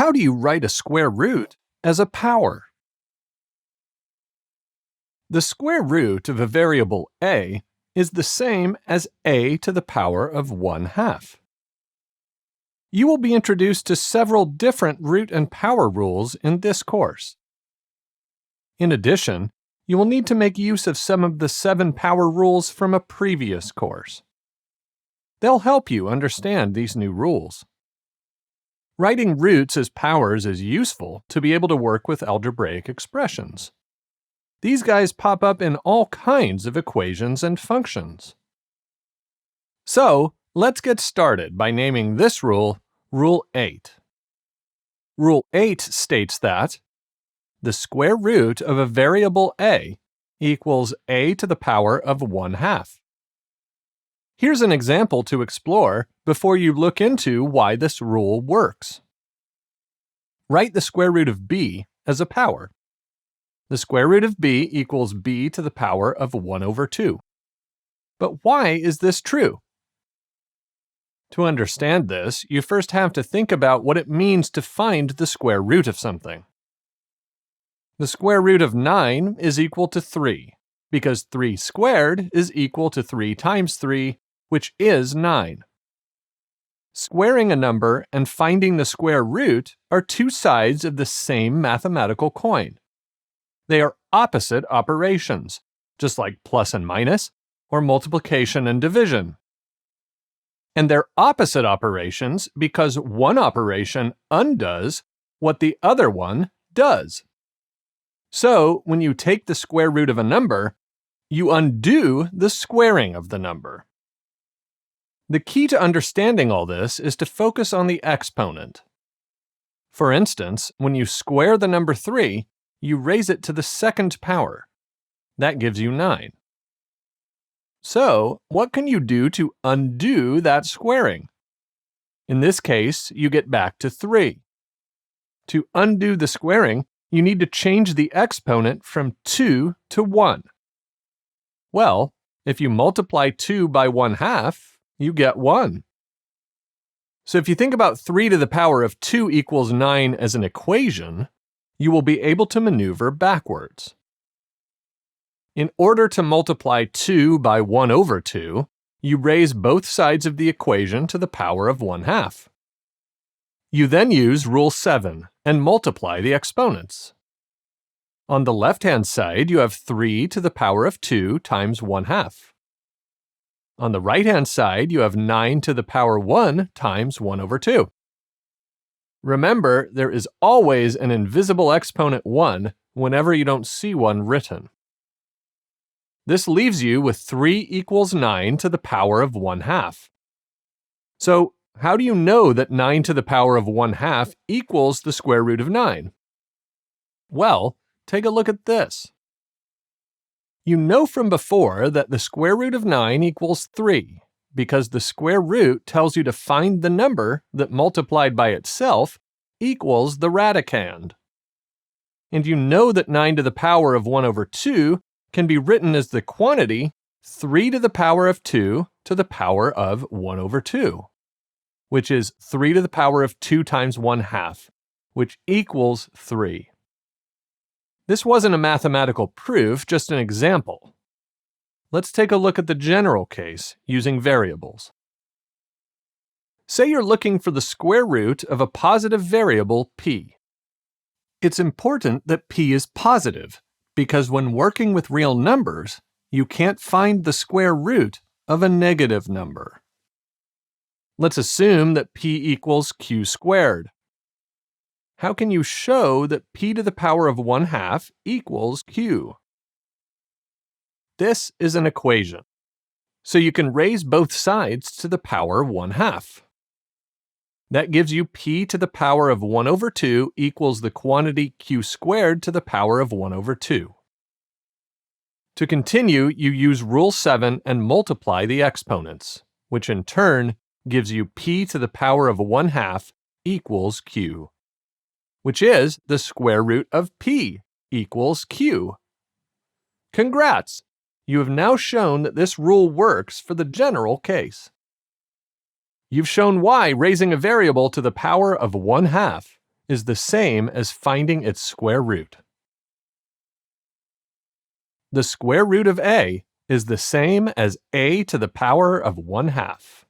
How do you write a square root as a power? The square root of a variable a is the same as a to the power of 1/2. You will be introduced to several different root and power rules in this course. In addition, you will need to make use of some of the 7 power rules from a previous course. They'll help you understand these new rules. Writing roots as powers is useful to be able to work with algebraic expressions. These guys pop up in all kinds of equations and functions. So, let's get started by naming this rule Rule 8. Rule 8 states that the square root of a variable a equals a to the power of 1/2. Here's an example to explore before you look into why this rule works. Write the square root of b as a power. The square root of b equals b to the power of 1/2. But why is this true? To understand this, you first have to think about what it means to find the square root of something. The square root of 9 is equal to 3, because 3 squared is equal to 3 times 3, which is 9. Squaring a number and finding the square root are two sides of the same mathematical coin. They are opposite operations, just like plus and minus, or multiplication and division. And they're opposite operations because one operation undoes what the other one does. So, when you take the square root of a number, you undo the squaring of the number. The key to understanding all this is to focus on the exponent. For instance, when you square the number 3, you raise it to the second power. That gives you 9. So, what can you do to undo that squaring? In this case, you get back to 3. To undo the squaring, you need to change the exponent from 2 to 1. Well, if you multiply 2 by 1/2, you get 1. So if you think about 3 to the power of 2 equals 9 as an equation, you will be able to maneuver backwards. In order to multiply 2 by 1/2, you raise both sides of the equation to the power of 1/2. You then use Rule 7 and multiply the exponents. On the left-hand side, you have 3 to the power of 2 times 1/2. On the right-hand side, you have 9 to the power 1 times 1/2. Remember, there is always an invisible exponent 1 whenever you don't see one written. This leaves you with 3 equals 9 to the power of 1/2. So, how do you know that 9 to the power of 1/2 equals the square root of 9? Well, take a look at this. You know from before that the square root of 9 equals 3, because the square root tells you to find the number that multiplied by itself equals the radicand. And you know that 9 to the power of 1/2 can be written as the quantity 3 to the power of 2 to the power of 1/2, which is 3 to the power of 2 times 1/2, which equals 3. This wasn't a mathematical proof, just an example. Let's take a look at the general case using variables. Say you're looking for the square root of a positive variable p. It's important that p is positive, because when working with real numbers, you can't find the square root of a negative number. Let's assume that p equals q squared. How can you show that p to the power of 1/2 equals q? This is an equation, so you can raise both sides to the power 1/2. That gives you p to the power of 1/2 equals the quantity q squared to the power of 1/2. To continue, you use Rule 7 and multiply the exponents, which in turn gives you p to the power of 1/2 equals q, which is the square root of p equals q. Congrats! You have now shown that this rule works for the general case. You've shown why raising a variable to the power of 1/2 is the same as finding its square root. The square root of a is the same as a to the power of 1/2.